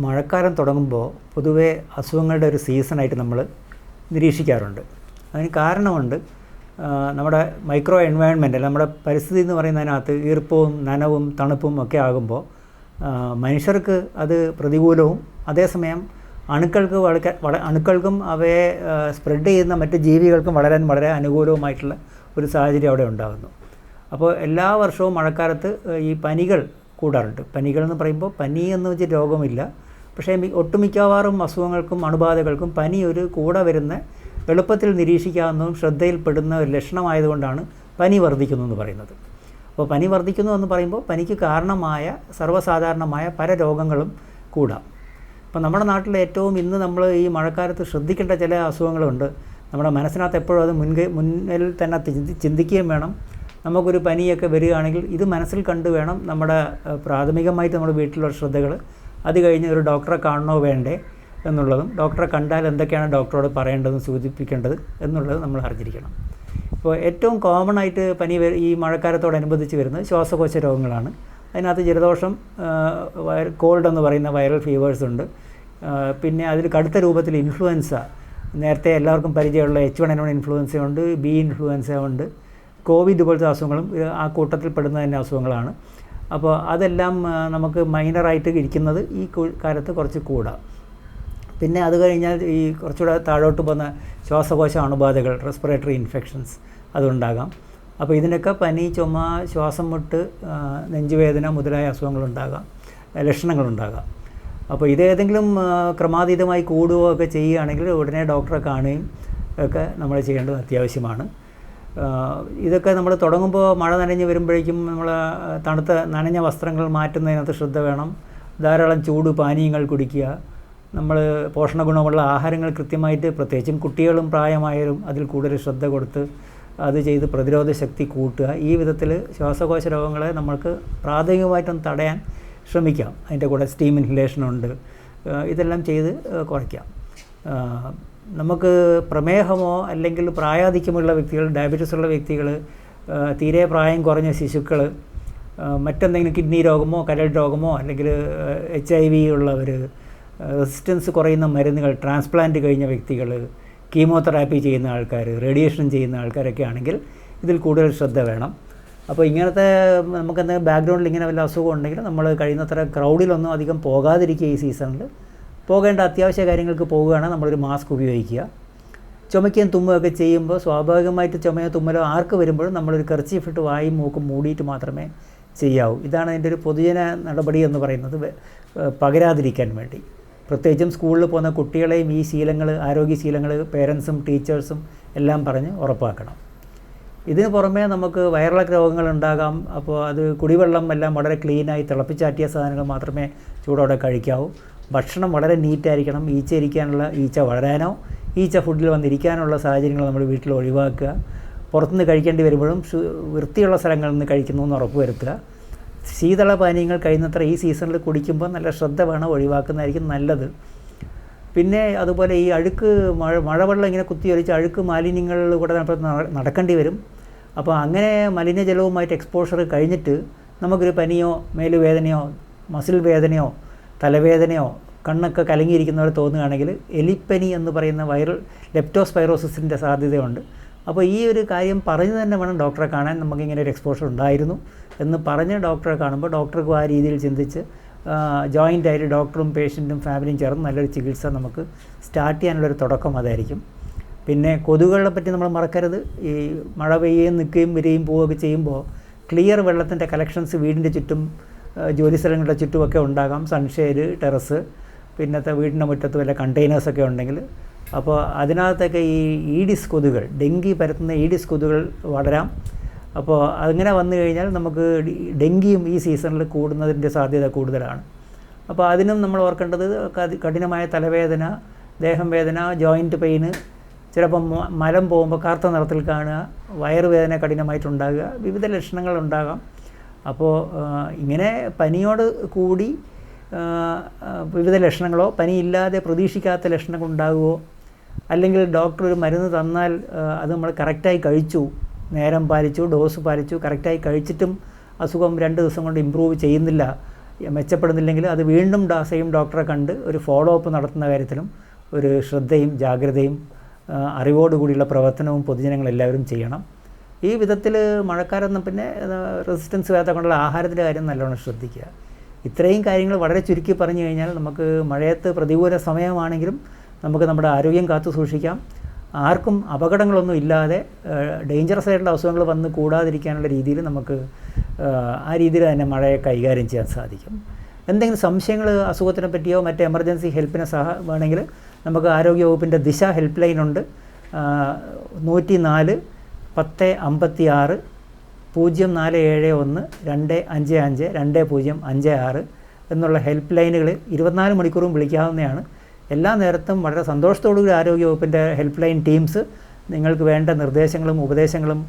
മഴക്കാലം തുടങ്ങുമ്പോൾ പൊതുവേ അസുഖങ്ങളുടെ ഒരു സീസണായിട്ട് നമ്മൾ നിരീക്ഷിക്കാറുണ്ട്. അതിന് കാരണമുണ്ട്. നമ്മുടെ മൈക്രോ എൻവയോൺമെൻറ്റ്, നമ്മുടെ പരിസ്ഥിതി എന്ന് പറയുന്നതിനകത്ത് ഈർപ്പവും നനവും തണുപ്പും ഒക്കെ ആകുമ്പോൾ മനുഷ്യർക്ക് അത് പ്രതികൂലവും അതേസമയം അണുക്കൾക്കും അവയെ സ്പ്രെഡ് ചെയ്യുന്ന മറ്റ് ജീവികൾക്കും വളരാൻ വളരെ അനുകൂലവുമായിട്ടുള്ള ഒരു സാഹചര്യം അവിടെ ഉണ്ടാകുന്നു. അപ്പോൾ എല്ലാ വർഷവും മഴക്കാലത്ത് ഈ പനികൾ കൂടാറുണ്ട്. പനികൾ എന്ന് പറയുമ്പോൾ പനി എന്ന് വെച്ച് രോഗമില്ല, പക്ഷേ ഒട്ടുമിക്കവാറും അസുഖങ്ങൾക്കും അണുബാധകൾക്കും പനി ഒരു കൂടെ വരുന്ന എളുപ്പത്തിൽ നിരീക്ഷിക്കാവുന്നതും ശ്രദ്ധയിൽപ്പെടുന്ന ഒരു ലക്ഷണമായതുകൊണ്ടാണ് പനി വർദ്ധിക്കുന്നു എന്ന് പറയുന്നത്. അപ്പോൾ പനി വർദ്ധിക്കുന്നു എന്ന് പറയുമ്പോൾ പനിക്ക് കാരണമായ സർവ്വസാധാരണമായ പല രോഗങ്ങളും കൂടാം. അപ്പോൾ നമ്മുടെ നാട്ടിൽ ഏറ്റവും ഇന്ന് നമ്മൾ ഈ മഴക്കാലത്ത് ശ്രദ്ധിക്കേണ്ട ചില അസുഖങ്ങളുണ്ട്. നമ്മുടെ മനസ്സിനകത്ത് എപ്പോഴും അത് മുന്നിൽ തന്നെ ചിന്തിക്കുകയും വേണം. നമുക്കൊരു പനിയൊക്കെ വരികയാണെങ്കിൽ ഇത് മനസ്സിൽ കണ്ടു വേണം നമ്മുടെ പ്രാഥമികമായിട്ട് നമ്മുടെ വീട്ടിലുള്ള ശ്രദ്ധകൾ. അത് കഴിഞ്ഞ് ഒരു ഡോക്ടറെ കാണണോ വേണ്ടേ എന്നുള്ളതും ഡോക്ടറെ കണ്ടാൽ എന്തൊക്കെയാണ് ഡോക്ടറോട് പറയേണ്ടതും സൂചിപ്പിക്കേണ്ടത് എന്നുള്ളത് നമ്മൾ അറിഞ്ഞിരിക്കണം. ഇപ്പോൾ ഏറ്റവും കോമൺ ആയിട്ട് പനി ഈ മഴക്കാലത്തോടനുബന്ധിച്ച് വരുന്നത് ശ്വാസകോശ രോഗങ്ങളാണ്. അതിനകത്ത് ജലദോഷം, കോൾഡ് എന്ന് പറയുന്ന വൈറൽ ഫീവേഴ്സ് ഉണ്ട്. പിന്നെ അതിൽ കടുത്ത രൂപത്തിൽ ഇൻഫ്ലുവൻസ, നേരത്തെ എല്ലാവർക്കും പരിചയമുള്ള H1N1 ഇൻഫ്ലുവൻസ ഉണ്ട്, B ഇൻഫ്ലുവൻസ ഉണ്ട്, കോവിഡ് പോലത്തെ അസുഖങ്ങളും ആ കൂട്ടത്തിൽ പെടുന്ന തന്നെ അസുഖങ്ങളാണ്. അപ്പോൾ അതെല്ലാം നമുക്ക് മൈനറായിട്ട് ഇരിക്കുന്നത് ഈ കാലത്ത് കുറച്ച് കൂടാം. പിന്നെ അത് കഴിഞ്ഞാൽ ഈ കുറച്ചുകൂടെ താഴോട്ട് പോകുന്ന ശ്വാസകോശ അണുബാധകൾ, റെസ്പിറേറ്ററി ഇൻഫെക്ഷൻസ് അതുണ്ടാകാം. അപ്പോൾ ഇതിനൊക്കെ പനി, ചുമ, ശ്വാസം മുട്ട്, നെഞ്ചുവേദന മുതലായ അസുഖങ്ങളുണ്ടാകാം, ലക്ഷണങ്ങളുണ്ടാകാം. അപ്പോൾ ഇതേതെങ്കിലും ക്രമാതീതമായി കൂടുകയോ ഒക്കെ ചെയ്യുകയാണെങ്കിൽ ഉടനെ ഡോക്ടറെ കാണുകയും ഒക്കെ നമ്മൾ ചെയ്യേണ്ടത് അത്യാവശ്യമാണ്. ഇതൊക്കെ നമ്മൾ തുടങ്ങുമ്പോൾ മഴ നനഞ്ഞ് വരുമ്പോഴേക്കും നമ്മൾ നനഞ്ഞ വസ്ത്രങ്ങൾ മാറ്റുന്നതിനകത്ത് ശ്രദ്ധ വേണം. ധാരാളം ചൂട് പാനീയങ്ങൾ കുടിക്കുക. നമ്മൾ പോഷണഗുണമുള്ള ആഹാരങ്ങൾ കൃത്യമായിട്ട്, പ്രത്യേകിച്ചും കുട്ടികളും പ്രായമായവരും അതിൽ കൂടുതൽ ശ്രദ്ധ കൊടുത്ത് അത് ചെയ്ത് പ്രതിരോധ ശക്തി കൂട്ടുക. ഈ വിധത്തിൽ ശ്വാസകോശ രോഗങ്ങളെ നമ്മൾക്ക് പ്രാഥമികമായിട്ടും തടയാൻ ശ്രമിക്കാം. അതിൻ്റെ കൂടെ സ്റ്റീം ഇൻഹലേഷനുണ്ട്. ഇതെല്ലാം ചെയ്ത് കുറയ്ക്കാം. നമുക്ക് പ്രമേഹമോ അല്ലെങ്കിൽ പ്രായാധിക്യമുള്ള വ്യക്തികൾ, ഡയബറ്റീസ് ഉള്ള വ്യക്തികൾ, തീരെ പ്രായം കുറഞ്ഞ ശിശുക്കൾ, മറ്റെന്തെങ്കിലും കിഡ്നി രോഗമോ കരൾ രോഗമോ അല്ലെങ്കിൽ HIV ഉള്ളവർ, റെസിസ്റ്റൻസ് കുറയുന്ന മരുന്നുകൾ, ട്രാൻസ്പ്ലാന്റ് കഴിഞ്ഞ വ്യക്തികൾ, കീമോതെറാപ്പി ചെയ്യുന്ന ആൾക്കാർ, റേഡിയേഷൻ ചെയ്യുന്ന ആൾക്കാരൊക്കെ ആണെങ്കിൽ ഇതിൽ കൂടുതൽ ശ്രദ്ധ വേണം. അപ്പോൾ ഇങ്ങനത്തെ നമുക്കെന്തെങ്കിലും ബാക്ക്ഗ്രൗണ്ടിൽ ഇങ്ങനെ വല്ല അസുഖം ഉണ്ടെങ്കിൽ നമ്മൾ കഴിയുന്നത്ര ക്രൗഡിലൊന്നും അധികം പോകാതിരിക്കുക. ഈ സീസണിൽ പോകേണ്ട അത്യാവശ്യ കാര്യങ്ങൾക്ക് പോകുകയാണെങ്കിൽ നമ്മളൊരു മാസ്ക് ഉപയോഗിക്കുക. ചുമയ്ക്കുകയും തുമ്മുകയൊക്കെ ചെയ്യുമ്പോൾ സ്വാഭാവികമായിട്ട് ചുമയോ തുമ്മലോ ആർക്ക് വരുമ്പോഴും നമ്മളൊരു കർച്ചീഫ് ഇട്ട് വായും മൂക്കും മൂടിയിട്ട് മാത്രമേ ചെയ്യാവൂ. ഇതാണ് അതിൻ്റെ ഒരു പൊതുജന നടപടി എന്ന് പറയുന്നത്, പകരാതിരിക്കാൻ വേണ്ടി. പ്രത്യേകിച്ചും സ്കൂളിൽ പോകുന്ന കുട്ടികളെയും ഈ ശീലങ്ങൾ, ആരോഗ്യശീലങ്ങൾ പേരൻസും ടീച്ചേഴ്സും എല്ലാം പറഞ്ഞ് ഉറപ്പാക്കണം. ഇതിന് പുറമേ നമുക്ക് വയറിളക്ക രോഗങ്ങളുണ്ടാകാം. അപ്പോൾ അത് കുടിവെള്ളം എല്ലാം വളരെ ക്ലീനായി തിളപ്പിച്ചാറ്റിയ സാധനങ്ങൾ മാത്രമേ ചൂടോടെ കഴിക്കാവൂ. ഭക്ഷണം വളരെ നീറ്റായിരിക്കണം. ഈച്ച വളരാനോ ഈച്ച ഫുഡിൽ വന്നിരിക്കാനുള്ള സാഹചര്യങ്ങൾ നമ്മൾ വീട്ടിൽ ഒഴിവാക്കുക. പുറത്തുനിന്ന് കഴിക്കേണ്ടി വരുമ്പോഴും വൃത്തിയുള്ള സ്ഥലങ്ങളിൽ നിന്ന് കഴിക്കുന്നു എന്ന് ഉറപ്പ് വരുത്തുക. ശീതള പാനീയങ്ങൾ കഴിയുന്നത്ര ഈ സീസണിൽ കുടിക്കുമ്പോൾ നല്ല ശ്രദ്ധ വേണം, ഒഴിവാക്കുന്നതായിരിക്കും നല്ലത്. പിന്നെ അതുപോലെ ഈ അഴുക്ക് മഴവെള്ളം ഇങ്ങനെ കുത്തിയൊലിച്ച് അഴുക്ക് മാലിന്യങ്ങളിൽ കൂടെ നടക്കേണ്ടി വരും. അപ്പോൾ അങ്ങനെ മലിനജലവുമായിട്ട് എക്സ്പോഷർ കഴിഞ്ഞിട്ട് നമുക്കൊരു പനിയോ മേലുവേദനയോ മസിൽ വേദനയോ തലവേദനയോ കണ്ണൊക്കെ കലങ്ങിയിരിക്കുന്നവരെ തോന്നുകയാണെങ്കിൽ എലിപ്പനി എന്ന് പറയുന്ന വൈറൽ ലെപ്റ്റോസ്പൈറോസിസിൻ്റെ സാധ്യതയുണ്ട്. അപ്പോൾ ഈ ഒരു കാര്യം പറഞ്ഞ് തന്നെ വേണം ഡോക്ടറെ കാണാൻ. നമുക്കിങ്ങനെ ഒരു എക്സ്പോഷർ ഉണ്ടായിരുന്നു എന്ന് പറഞ്ഞ് ഡോക്ടറെ കാണുമ്പോൾ ഡോക്ടർക്ക് ആ രീതിയിൽ ചിന്തിച്ച് ജോയിൻ്റായിട്ട് ഡോക്ടറും പേഷ്യൻറ്റും ഫാമിലിയും ചേർന്ന് നല്ലൊരു ചികിത്സ നമുക്ക് സ്റ്റാർട്ട് ചെയ്യാനുള്ളൊരു തുടക്കം അതായിരിക്കും. പിന്നെ കൊതുകുകളെ പറ്റി നമ്മൾ മറക്കരുത്. ഈ മഴ പെയ്യുകയും നിൽക്കുകയും വരികയും പോവുകയൊക്കെ ചെയ്യുമ്പോൾ ക്ലിയർ വെള്ളത്തിൻ്റെ കളക്ഷൻസ് വീടിൻ്റെ ചുറ്റും, ജോലി സ്ഥലങ്ങളുടെ ചുറ്റുമൊക്കെ ഉണ്ടാകാം. സൺഷെയ്ഡ്, ടെറസ്, പിന്നത്തെ വീടിൻ്റെ മുറ്റത്ത് വല്ല കണ്ടെയ്നേഴ്സൊക്കെ ഉണ്ടെങ്കിൽ അപ്പോൾ അതിനകത്തൊക്കെ ഈ ഈഡിസ് കൊതുകുകൾ, ഡെങ്കി പരത്തുന്ന ഈഡിസ് കൊതുകുകൾ വളരാം. അപ്പോൾ അങ്ങനെ വന്നു കഴിഞ്ഞാൽ നമുക്ക് ഡെങ്കിയും ഈ സീസണിൽ കൂടുന്നതിൻ്റെ സാധ്യത കൂടുതലാണ്. അപ്പോൾ അതിനും നമ്മൾ ഓർക്കേണ്ടത് കഠിനമായ തലവേദന, ദേഹം വേദന, ജോയിൻറ്റ് പെയിന്, ചിലപ്പം മലം പോകുമ്പോൾ കറുത്ത നിറത്തിൽ കാണുക, വയറുവേദന കഠിനമായിട്ടുണ്ടാകുക, വിവിധ ലക്ഷണങ്ങളുണ്ടാകാം. അപ്പോൾ ഇങ്ങനെ പനിയോട് കൂടി വിവിധ ലക്ഷണങ്ങളോ പനിയില്ലാതെ പ്രതീക്ഷിക്കാത്ത ലക്ഷണങ്ങൾ ഉണ്ടാകുമോ, അല്ലെങ്കിൽ ഡോക്ടർ ഒരു മരുന്ന് തന്നാൽ അത് നമ്മൾ കറക്റ്റായി കഴിച്ചു, നേരം പാലിച്ചു, ഡോസ് പാലിച്ചു, കറക്റ്റായി കഴിച്ചിട്ടും അസുഖം 2 ദിവസം കൊണ്ട് ഇമ്പ്രൂവ് ചെയ്യുന്നില്ല മെച്ചപ്പെടുന്നില്ലെങ്കിൽ അത് വീണ്ടും സെയിം ഡോക്ടറെ കണ്ട് ഒരു ഫോളോ അപ്പ് നടത്തുന്ന കാര്യത്തിലും ഒരു ശ്രദ്ധയും ജാഗ്രതയും അറിവോടുകൂടിയുള്ള പ്രവർത്തനവും പൊതുജനങ്ങളെല്ലാവരും ചെയ്യണം. ഈ വിധത്തിൽ മഴക്കാലം പിന്നെ റെസിസ്റ്റൻസ് വരാത്ത കൊണ്ടുള്ള ആഹാരത്തിൻ്റെ കാര്യം നല്ലോണം ശ്രദ്ധിക്കുക. ഇത്രയും കാര്യങ്ങൾ വളരെ ചുരുക്കി പറഞ്ഞു കഴിഞ്ഞാൽ നമുക്ക് മഴയത്ത് പ്രതികൂല സമയമാണെങ്കിലും നമുക്ക് നമ്മുടെ ആരോഗ്യം കാത്തു സൂക്ഷിക്കാം. ആർക്കും അപകടങ്ങളൊന്നും ഇല്ലാതെ ഡേഞ്ചറസ് ആയിട്ടുള്ള അസുഖങ്ങൾ വന്ന് കൂടാതിരിക്കാനുള്ള രീതിയിൽ നമുക്ക് ആ രീതിയിൽ തന്നെ മഴയെ കൈകാര്യം ചെയ്യാൻ സാധിക്കും. എന്തെങ്കിലും സംശയങ്ങൾ അസുഖത്തിനെ പറ്റിയോ മറ്റ് എമർജൻസി ഹെൽപ്പിനെ വേണമെങ്കിൽ നമുക്ക് ആരോഗ്യവകുപ്പിൻ്റെ ദിശ ഹെൽപ്പ് ലൈൻ ഉണ്ട്. 104 1056 0471 255 2056 എന്നുള്ള ഹെൽപ്പ് ലൈനുകൾ 24 മണിക്കൂറും വിളിക്കാവുന്നതാണ്. എല്ലാ നേരത്തും വളരെ സന്തോഷത്തോടുകൂടി ആരോഗ്യവകുപ്പിൻ്റെ ഹെൽപ്പ് ലൈൻ ടീംസ് നിങ്ങൾക്ക് വേണ്ട നിർദ്ദേശങ്ങളും ഉപദേശങ്ങളും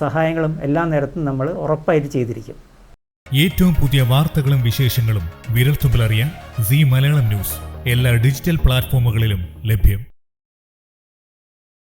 സഹായങ്ങളും എല്ലാ നേരത്തും നമ്മൾ ഉറപ്പായിട്ട് ചെയ്തിരിക്കും. ഏറ്റവും പുതിയ വാർത്തകളും വിശേഷങ്ങളും വിരൽത്തുമ്പിലറിയാൻ സീ മലയാളം ന്യൂസ് എല്ലാ ഡിജിറ്റൽ പ്ലാറ്റ്ഫോമുകളിലും ലഭ്യം.